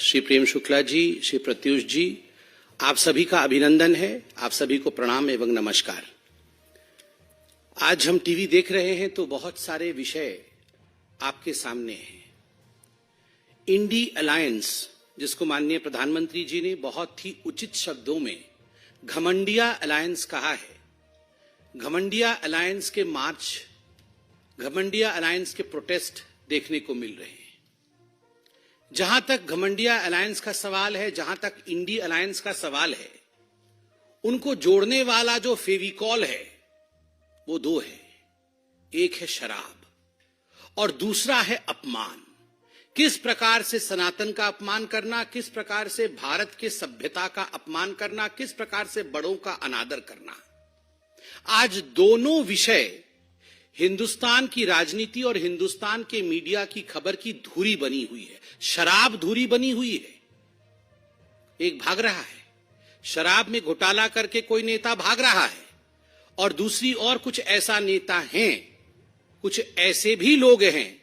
श्री प्रेम शुक्ला जी, श्री प्रत्युष जी, आप सभी का अभिनंदन है, आप सभी को प्रणाम एवं नमस्कार। आज हम टीवी देख रहे हैं तो बहुत सारे विषय आपके सामने हैं। इंडी अलायंस, जिसको माननीय प्रधानमंत्री जी ने बहुत ही उचित शब्दों में घमंडिया अलायंस कहा है। घमंडिया अलायंस के मार्च, घमंडिया अलायंस के प्रोटेस्ट देखने को मिल रहे हैं। जहां तक घमंडिया अलायंस का सवाल है, जहां तक इंडी अलायंस का सवाल है, उनको जोड़ने वाला जो फेविकॉल है वो दो है। एक है शराब और दूसरा है अपमान। किस प्रकार से सनातन का अपमान करना, किस प्रकार से भारत के सभ्यता का अपमान करना, किस प्रकार से बड़ों का अनादर करना। आज दोनों विषय हिंदुस्तान की राजनीति और हिंदुस्तान के मीडिया की खबर की धुरी बनी हुई है। शराब धुरी बनी हुई है। एक भाग रहा है, शराब में घोटाला करके कोई नेता भाग रहा है, और दूसरी ओर कुछ ऐसा नेता हैं, कुछ ऐसे भी लोग हैं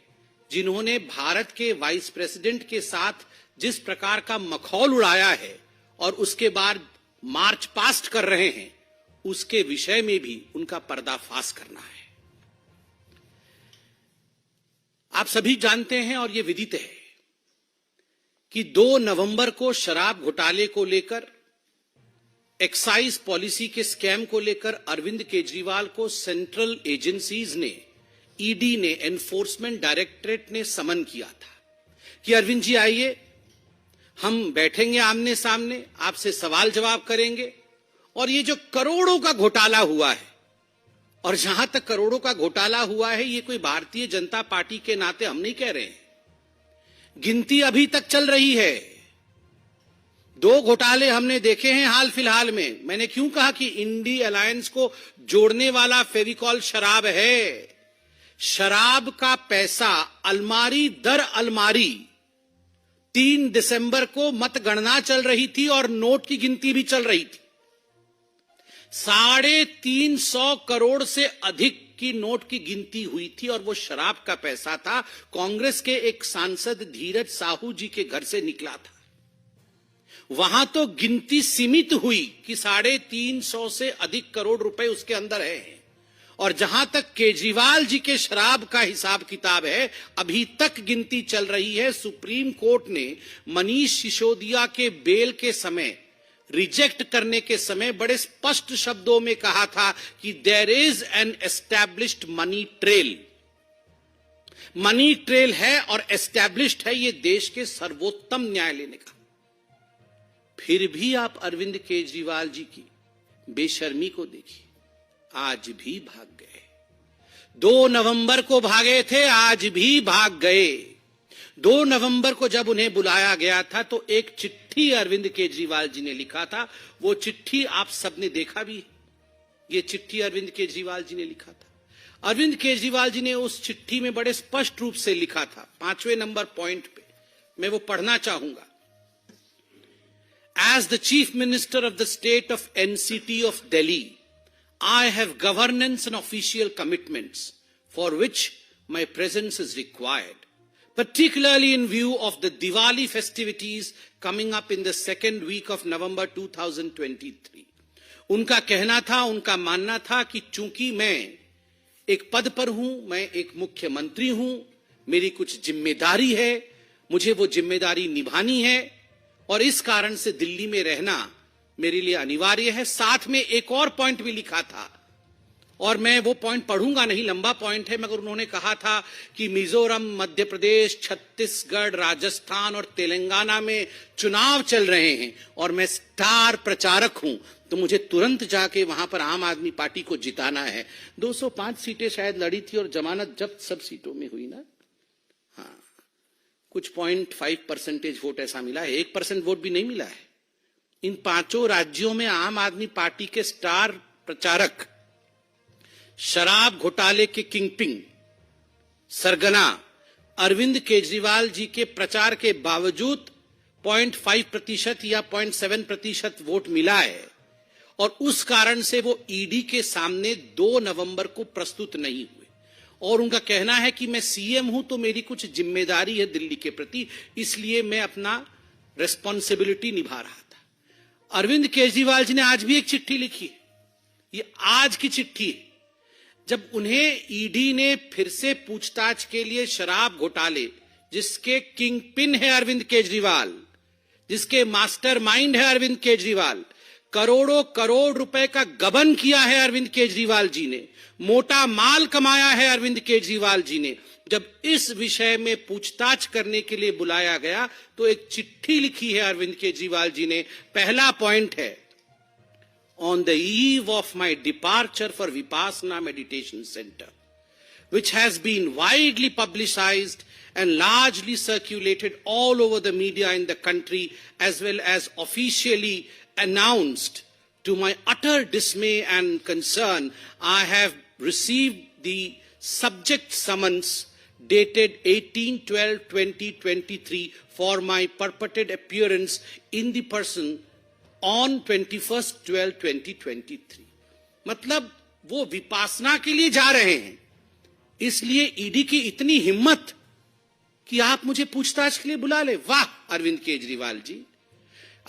जिन्होंने भारत के वाइस प्रेसिडेंट के साथ जिस प्रकार का मखौल उड़ाया है और उसके बाद मार्च पास्ट कर रहे हैं, उसके विषय में भी उनका पर्दाफाश करना है। आप सभी जानते हैं और यह विदित है कि 2 नवंबर को शराब घोटाले को लेकर, एक्साइज पॉलिसी के स्कैम को लेकर अरविंद केजरीवाल को सेंट्रल एजेंसीज ने, ईडी ने, एनफोर्समेंट डायरेक्टरेट ने समन किया था कि अरविंद जी आइए, हम बैठेंगे आमने सामने, आपसे सवाल जवाब करेंगे। और ये जो करोड़ों का घोटाला हुआ है, और जहां तक करोड़ों का घोटाला हुआ है, ये कोई भारतीय जनता पार्टी के नाते हम नहीं कह रहे हैं, गिनती अभी तक चल रही है। 2 घोटाले हमने देखे हैं हाल फिलहाल में। मैंने क्यों कहा कि इंडी अलायंस को जोड़ने वाला फेविकॉल शराब है। शराब का पैसा अलमारी दर अलमारी 3 दिसंबर को मतगणना चल रही थी और नोट की गिनती भी चल रही थी। 350 करोड़ से अधिक की नोट की गिनती हुई थी और वो शराब का पैसा था। कांग्रेस के एक सांसद धीरज साहू जी के घर से निकला था। वहां तो गिनती सीमित हुई कि 350 से अधिक करोड़ रुपए उसके अंदर है। और जहां तक केजरीवाल जी के शराब का हिसाब किताब है, अभी तक गिनती चल रही है। सुप्रीम कोर्ट ने मनीष सिसोदिया के बेल के समय, रिजेक्ट करने के समय बड़े स्पष्ट शब्दों में कहा था कि there is an established money trail. Money trail है और एस्टैब्लिश्ड है, ये देश के सर्वोत्तम न्यायालय ने कहा। फिर भी आप अरविंद केजरीवाल जी की बेशर्मी को देखिए, आज भी भाग गए। 2 नवंबर को भागे थे, आज भी भाग गए। 2 नवंबर को जब उन्हें बुलाया गया था तो एक चिट्ठी अरविंद केजरीवाल जी ने लिखा था। वो चिट्ठी आप सबने देखा भी। ये चिट्ठी अरविंद केजरीवाल जी ने लिखा था। अरविंद केजरीवाल जी ने उस चिट्ठी में बड़े स्पष्ट रूप से लिखा था, 5वें नंबर पॉइंट पे मैं वो पढ़ना चाहूंगा। As the chief minister of the state of NCT of Delhi, I have governance and official commitments for which my presence is required, particularly in view of the Diwali festivities coming up in the second week of November 2023. उनका कहना था, उनका मानना था कि चूंकि मैं एक पद पर हूं, मैं एक मुख्यमंत्री हूं, मेरी कुछ जिम्मेदारी है, मुझे वो जिम्मेदारी निभानी है और इस कारण से दिल्ली में रहना मेरे लिए अनिवार्य है। साथ में एक और पॉइंट भी लिखा था और मैं वो पॉइंट पढ़ूंगा नहीं, लंबा पॉइंट है, मगर उन्होंने कहा था कि मिजोरम, मध्य प्रदेश, छत्तीसगढ़, राजस्थान और तेलंगाना में चुनाव चल रहे हैं और मैं स्टार प्रचारक हूं, तो मुझे तुरंत जाके वहां पर आम आदमी पार्टी को जिताना है। 205 सीटें शायद लड़ी थी और जमानत जब्त सब सीटों में हुई ना। हाँ, कुछ 0.5% वोट ऐसा मिला है, 1% वोट भी नहीं मिला है। इन 5 राज्यों में आम आदमी पार्टी के स्टार प्रचारक, शराब घोटाले के किंगपिन, सरगना अरविंद केजरीवाल जी के प्रचार के बावजूद 0.5% या 0.7% वोट मिला है और उस कारण से वो ईडी के सामने 2 नवंबर को प्रस्तुत नहीं हुए। और उनका कहना है कि मैं सीएम हूं तो मेरी कुछ जिम्मेदारी है दिल्ली के प्रति, इसलिए मैं अपना रेस्पॉन्सिबिलिटी निभा रहा था। अरविंद केजरीवाल जी ने आज भी एक चिट्ठी लिखी है, ये आज की चिट्ठी है, जब उन्हें ईडी ने फिर से पूछताछ के लिए शराब घोटाले, जिसके किंग पिन है अरविंद केजरीवाल, जिसके मास्टरमाइंड है अरविंद केजरीवाल, करोड़ों करोड़ रुपए का गबन किया है अरविंद केजरीवाल जी ने, मोटा माल कमाया है अरविंद केजरीवाल जी ने, जब इस विषय में पूछताछ करने के लिए बुलाया गया तो एक चिट्ठी लिखी है अरविंद केजरीवाल जी ने। पहला पॉइंट है, on the eve of my departure for Vipassana Meditation Center, which has been widely publicized and largely circulated all over the media in the country, as well as officially announced, to my utter dismay and concern, I have received the subject summons dated 18/12/2023 for my purported appearance in the person on 21/12/2023। मतलब वो विपासना के लिए जा रहे हैं, इसलिए ED की इतनी हिम्मत कि आप मुझे पूछताछ के लिए बुला ले। वाह अरविंद केजरीवाल जी,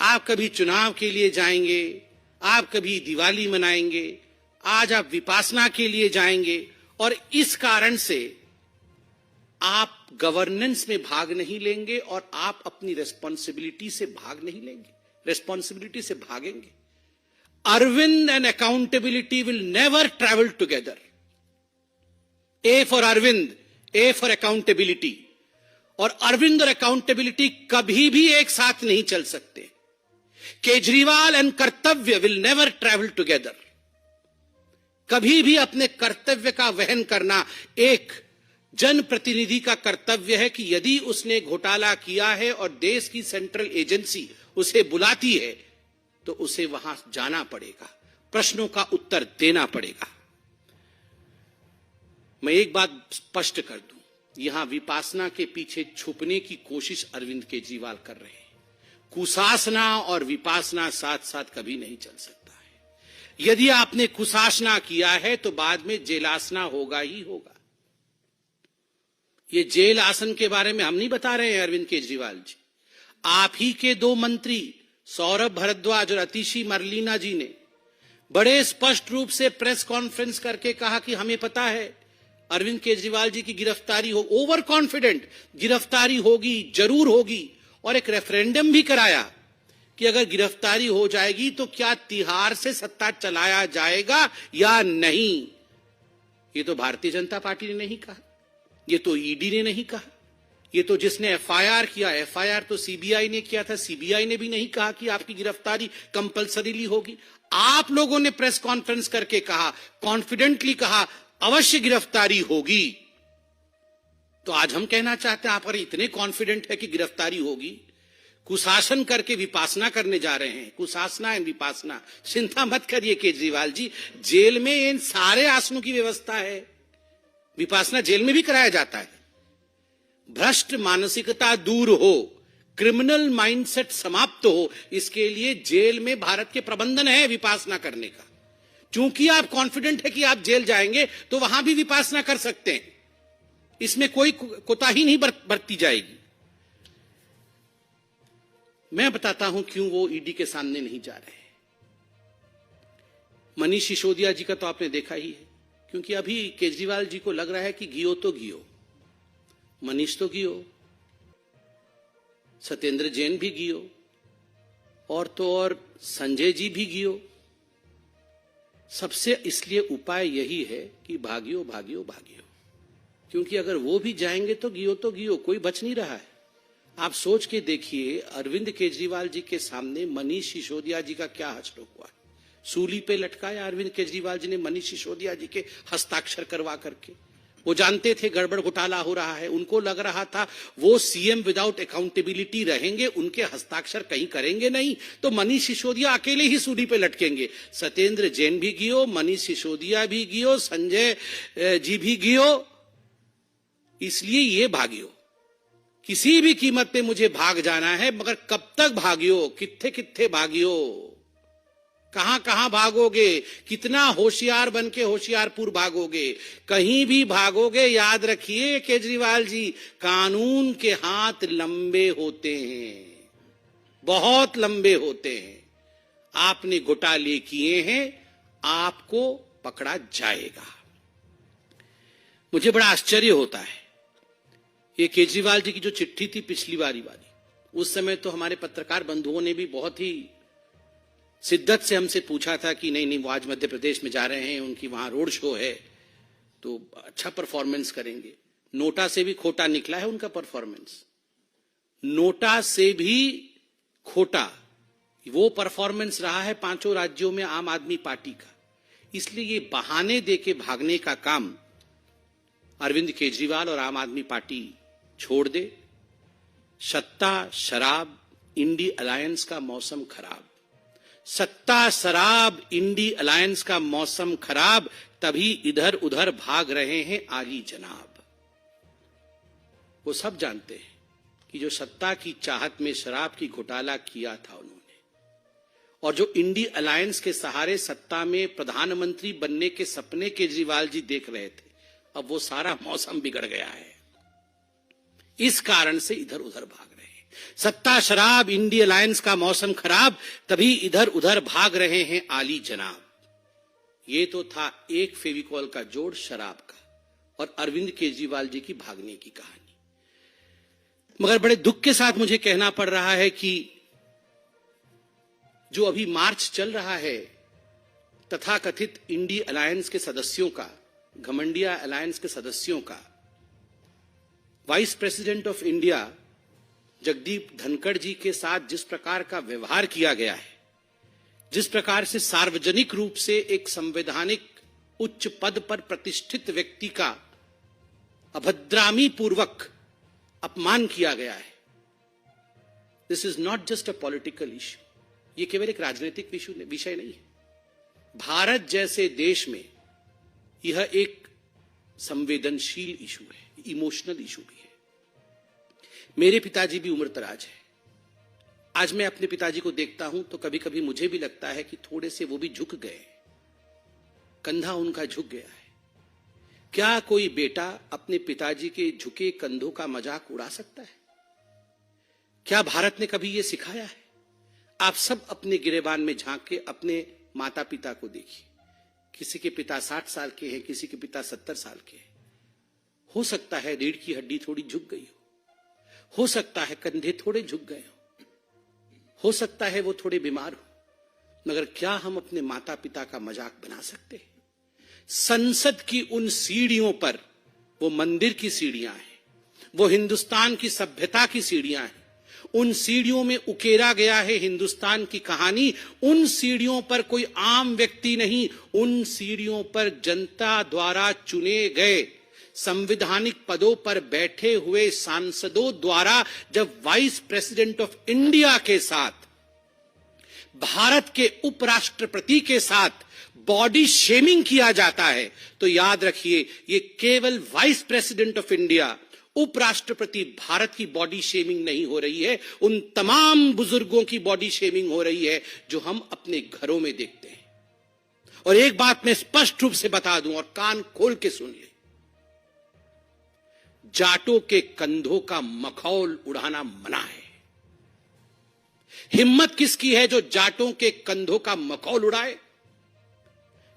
आप कभी चुनाव के लिए जाएंगे, आप कभी दिवाली मनाएंगे, आज आप विपासना के लिए जाएंगे, और इस कारण से आप गवर्नेंस में भाग नहीं लेंगे और आप अपनी रेस्पॉन्सिबिलिटी से भाग नहीं लेंगे, रेस्पॉन्सिबिलिटी से भागेंगे। Arvind and accountability will never travel together. A for Arvind, A for accountability. और अरविंद और अकाउंटेबिलिटी कभी भी एक साथ नहीं चल सकते। केजरीवाल एंड कर्तव्य विल नेवर ट्रैवल टुगेदर। कभी भी अपने कर्तव्य का वहन करना एक जनप्रतिनिधि का कर्तव्य है कि यदि उसने घोटाला किया है और देश की सेंट्रल एजेंसी उसे बुलाती है तो उसे वहां जाना पड़ेगा, प्रश्नों का उत्तर देना पड़ेगा। मैं एक बात स्पष्ट कर दूं, यहां विपासना के पीछे छुपने की कोशिश अरविंद केजरीवाल कर रहे हैं। कुशासना और विपासना साथ साथ कभी नहीं चल सकता है। यदि आपने कुशासना किया है तो बाद में जेलासना होगा ही होगा। ये जेल आसन के बारे में हम नहीं बता रहे हैं अरविंद केजरीवाल जी, आप ही के दो मंत्री सौरभ भारद्वाज और अतिशी मरलीना जी ने बड़े स्पष्ट रूप से प्रेस कॉन्फ्रेंस करके कहा कि हमें पता है अरविंद केजरीवाल जी की गिरफ्तारी हो, ओवर कॉन्फिडेंट गिरफ्तारी होगी, जरूर होगी, और एक रेफरेंडम भी कराया कि अगर गिरफ्तारी हो जाएगी तो क्या तिहाड़ से सत्ता चलाया जाएगा या नहीं। ये तो भारतीय जनता पार्टी ने नहीं कहा, ये तो ईडी ने नहीं कहा, ये तो जिसने एफआईआर किया, एफआईआर तो सीबीआई ने किया था, सीबीआई ने भी नहीं कहा कि आपकी गिरफ्तारी कंपल्सरीली होगी। आप लोगों ने प्रेस कॉन्फ्रेंस करके कहा, कॉन्फिडेंटली कहा अवश्य गिरफ्तारी होगी। तो आज हम कहना चाहते हैं आप अगर इतने कॉन्फिडेंट है कि गिरफ्तारी होगी, कुशासन करके विपासना करने जा रहे हैं, कुशासना एंड विपासना। चिंता मत करिए केजरीवाल जी, जेल में इन सारे आसनों की व्यवस्था है, विपासना जेल में भी कराया जाता है। भ्रष्ट मानसिकता दूर हो, क्रिमिनल माइंडसेट समाप्त हो, इसके लिए जेल में भारत के प्रबंधन है विपासना करने का। चूंकि आप कॉन्फिडेंट है कि आप जेल जाएंगे तो वहां भी विपासना कर सकते हैं, इसमें कोई कोताही नहीं बरती जाएगी। मैं बताता हूं क्यों वो ईडी के सामने नहीं जा रहे। मनीष सिसोदिया जी का तो आपने देखा ही है, क्योंकि अभी केजरीवाल जी को लग रहा है कि गियो तो गियो, मनीष तो गियो, सत्येंद्र जैन भी गियो, और तो और संजय जी भी गियो। सबसे इसलिए उपाय यही है कि भागियो भागियो भागियो, क्योंकि अगर वो भी जाएंगे तो गियो, कोई बच नहीं रहा है। आप सोच के देखिए अरविंद केजरीवाल जी के सामने मनीष सिसोदिया जी का क्या हश्र हुआ है। सूली पे लटकाया अरविंद केजरीवाल जी ने मनीष सिसोदिया जी के हस्ताक्षर करवा करके। वो जानते थे गड़बड़ घोटाला हो रहा है, उनको लग रहा था वो सीएम विदाउट अकाउंटेबिलिटी रहेंगे, उनके हस्ताक्षर कहीं करेंगे नहीं, तो मनीष सिसोदिया अकेले ही सूली पे लटकेंगे। सत्येंद्र जैन भी गियो, मनीष सिसोदिया भी गियो, संजय जी भी गियो। इसलिए ये भागियो, किसी भी कीमत पे मुझे भाग जाना है, मगर कब तक भागियो, कित्थे कित्थे भागियो, कहां कहां भागोगे, कितना होशियार बन के होशियारपुर भागोगे, कहीं भी भागोगे याद रखिए केजरीवाल जी, कानून के हाथ लंबे होते हैं। बहुत लंबे होते हैं। आपने घोटाले किए हैं, आपको पकड़ा जाएगा। मुझे बड़ा आश्चर्य होता है, ये केजरीवाल जी की जो चिट्ठी थी पिछली बारी वाली, उस समय तो हमारे पत्रकार बंधुओं ने भी बहुत ही शिद्दत से हमसे पूछा था कि नहीं नहीं, वो आज मध्य प्रदेश में जा रहे हैं, उनकी वहां रोड शो है, तो अच्छा परफॉर्मेंस करेंगे। नोटा से भी खोटा निकला है उनका परफॉर्मेंस, नोटा से भी खोटा वो परफॉर्मेंस रहा है पांचों राज्यों में आम आदमी पार्टी का। इसलिए ये बहाने देके भागने का काम अरविंद केजरीवाल और आम आदमी पार्टी छोड़ दे। सत्ता शराब इंडी अलायंस का मौसम खराब, सत्ता शराब इंडी अलायंस का मौसम खराब, तभी इधर उधर भाग रहे हैं आली जनाब। वो सब जानते हैं कि जो सत्ता की चाहत में शराब की घोटाला किया था उन्होंने, और जो इंडी अलायंस के सहारे सत्ता में प्रधानमंत्री बनने के सपने केजरीवाल जी देख रहे थे, अब वो सारा मौसम बिगड़ गया है। इस कारण से इधर उधर भाग रहे हैं। सत्ता शराब इंडी अलायंस का मौसम खराब, तभी इधर उधर भाग रहे हैं आली जनाब। ये तो था एक फेविकॉल का जोड़ शराब का और अरविंद केजरीवाल जी की भागने की कहानी। मगर बड़े दुख के साथ मुझे कहना पड़ रहा है कि जो अभी मार्च चल रहा है तथाकथित इंडी अलायंस के सदस्यों का, घमंडिया अलायंस के सदस्यों का, vice president of India Jagdeep Dhankhar ji के साथ जिस प्रकार का व्यवहार किया गया है, जिस प्रकार से सार्वजनिक रूप से एक संवैधानिक उच्च पद पर प्रतिष्ठित व्यक्ति का अभद्रामी पूर्वक अपमान किया गया है, this is not just a political issue. ये केवल एक राजनीतिक विषय नहीं है। भारत जैसे देश में यह एक संवेदनशील इशू है, इमोशनल इशू भी है। मेरे पिताजी भी उम्रदराज है। आज मैं अपने पिताजी को देखता हूं तो कभी कभी मुझे भी लगता है कि थोड़े से वो भी झुक गए, कंधा उनका झुक गया है। क्या कोई बेटा अपने पिताजी के झुके कंधों का मजाक उड़ा सकता है? क्या भारत ने कभी यह सिखाया है? आप सब अपने गिरेबान में झांक के अपने माता पिता को देखिए। किसी के पिता 60 साल के हैं, किसी के पिता 70 साल के हैं। हो सकता है रीढ़ की हड्डी थोड़ी झुक गई हो सकता है कंधे थोड़े झुक गए हो सकता है वो थोड़े बीमार हो, मगर क्या हम अपने माता पिता का मजाक बना सकते हैं? संसद की उन सीढ़ियों पर, वो मंदिर की सीढ़ियां हैं, वो हिंदुस्तान की सभ्यता की सीढ़ियां हैं, उन सीढ़ियों में उकेरा गया है हिंदुस्तान की कहानी। उन सीढ़ियों पर कोई आम व्यक्ति नहीं, उन सीढ़ियों पर जनता द्वारा चुने गए संविधानिक पदों पर बैठे हुए सांसदों द्वारा जब वाइस प्रेसिडेंट ऑफ इंडिया के साथ, भारत के उपराष्ट्रपति के साथ बॉडी शेमिंग किया जाता है, तो याद रखिए ये केवल वाइस प्रेसिडेंट ऑफ इंडिया, उपराष्ट्रपति भारत की बॉडी शेमिंग नहीं हो रही है, उन तमाम बुजुर्गों की बॉडी शेमिंग हो रही है जो हम अपने घरों में देखते हैं। और एक बात मैं स्पष्ट रूप से बता दूं और कान खोल के सुन ले, जाटों के कंधों का मखौल उड़ाना मना है। हिम्मत किसकी है जो जाटों के कंधों का मखौल उड़ाए?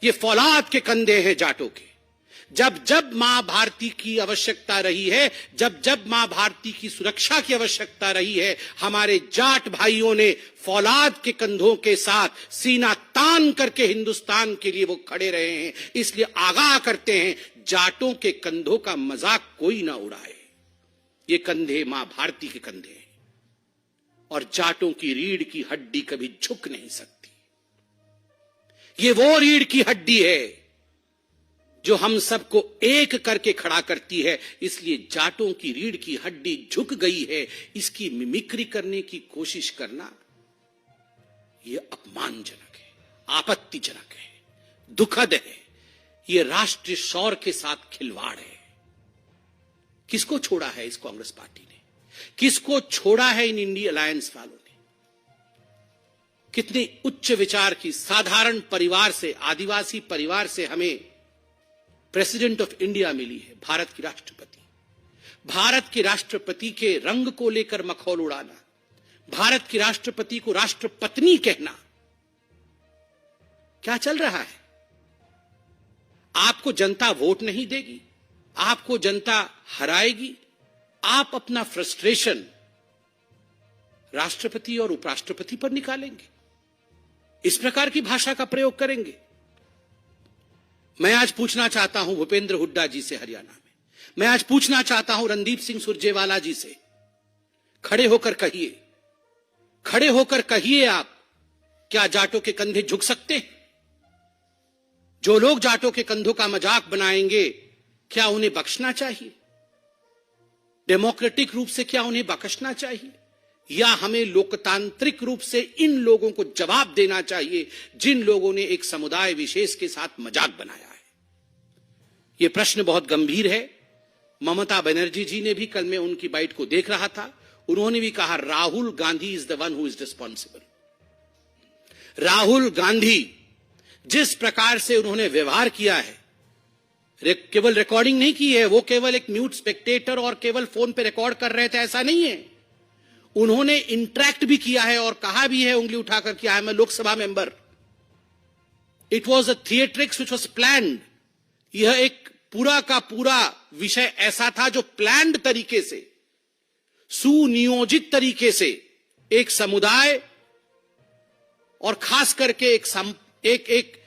ये फौलाद के कंधे हैं जाटों के। जब जब मां भारती की आवश्यकता रही है, जब जब मां भारती की सुरक्षा की आवश्यकता रही है, हमारे जाट भाइयों ने फौलाद के कंधों के साथ सीना तान करके हिंदुस्तान के लिए वो खड़े रहे हैं। इसलिए आगाह करते हैं, जाटों के कंधों का मजाक कोई ना उड़ाए। ये कंधे मां भारती के कंधे हैं और जाटों की रीढ़ की हड्डी कभी झुक नहीं सकती। ये वो रीढ़ की हड्डी है जो हम सबको एक करके खड़ा करती है। इसलिए जाटों की रीढ़ की हड्डी झुक गई है, इसकी मिमिक्री करने की कोशिश करना यह अपमानजनक है, आपत्तिजनक है, दुखद है। यह राष्ट्रीय शौर्य के साथ खिलवाड़ है। किसको छोड़ा है इस कांग्रेस पार्टी ने? किसको छोड़ा है इन इंडी अलायंस वालों ने? कितने उच्च विचार की साधारण परिवार से, आदिवासी परिवार से हमें प्रेसिडेंट ऑफ इंडिया मिली है, भारत की राष्ट्रपति। भारत के राष्ट्रपति के रंग को लेकर मखौल उड़ाना, भारत की राष्ट्रपति को राष्ट्रपत्नी कहना, क्या चल रहा है? आपको जनता वोट नहीं देगी, आपको जनता हराएगी, आप अपना फ्रस्ट्रेशन राष्ट्रपति और उपराष्ट्रपति पर निकालेंगे, इस प्रकार की भाषा का प्रयोग करेंगे। मैं आज पूछना चाहता हूं भूपेंद्र हुड्डा जी से हरियाणा में, मैं आज पूछना चाहता हूं रणदीप सिंह सुरजेवाला जी से, खड़े होकर कहिए, खड़े होकर कहिए आप, क्या जाटों के कंधे झुक सकते हैं? जो लोग जाटों के कंधों का मजाक बनाएंगे, क्या उन्हें बख्शना चाहिए? डेमोक्रेटिक रूप से क्या उन्हें बख्शना चाहिए, या हमें लोकतांत्रिक रूप से इन लोगों को जवाब देना चाहिए जिन लोगों ने एक समुदाय विशेष के साथ मजाक बनाया है? यह प्रश्न बहुत गंभीर है। ममता बनर्जी जी ने भी, कल मैं उनकी बाइट को देख रहा था, उन्होंने भी कहा Rahul Gandhi is the one who is responsible. Rahul Gandhi जिस प्रकार से उन्होंने व्यवहार किया है, केवल रिकॉर्डिंग नहीं की है, वो केवल एक म्यूट स्पेक्टेटर और केवल फोन पे रिकॉर्ड कर रहे थे, ऐसा नहीं है। उन्होंने इंटरैक्ट भी किया है और कहा भी है उंगली उठाकर कि I am a Lok Sabha member. It was a theatrics which was planned. यह एक पूरा का पूरा विषय ऐसा था जो प्लान्ड तरीके से, सुनियोजित तरीके से एक समुदाय और खास करके एक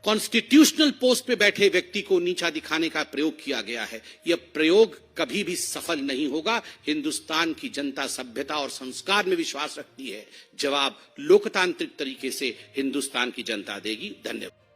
कॉन्स्टिट्यूशनल पोस्ट पे बैठे व्यक्ति को नीचा दिखाने का प्रयोग किया गया है। यह प्रयोग कभी भी सफल नहीं होगा। हिंदुस्तान की जनता सभ्यता और संस्कार में विश्वास रखती है। जवाब लोकतांत्रिक तरीके से हिंदुस्तान की जनता देगी। धन्यवाद।